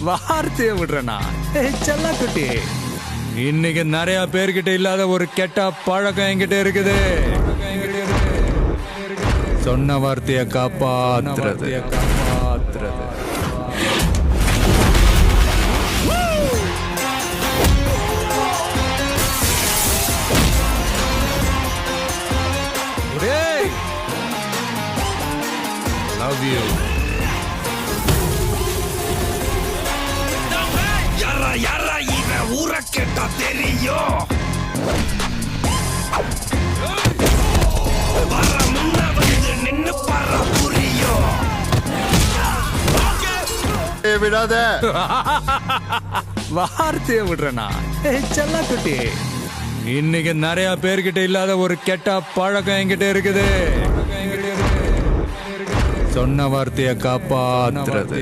வார்த்தையை விடுறனா செல்ல குட்டி. இன்னைக்கு நிறைய பேர்கிட்ட இல்லாத ஒரு கெட்ட பழக்கம் என்கிட்ட இருக்குது. சொன்ன வார்த்தையை காப்பாத்துறது. Love you. யாரா இவன் ஊரை கேட்டா தெரியும். வர முன்ன வந்து நின்னு பாரா புரியும். விடாத. வார்த்தையை விடுறனா செல்ல குட்டி. இன்னைக்கு நிறைய பேர்கிட்ட இல்லாத ஒரு கெட்ட பழக்கம் என்கிட்ட இருக்குது. சொன்ன வார்த்தையை காப்பாத்துறது.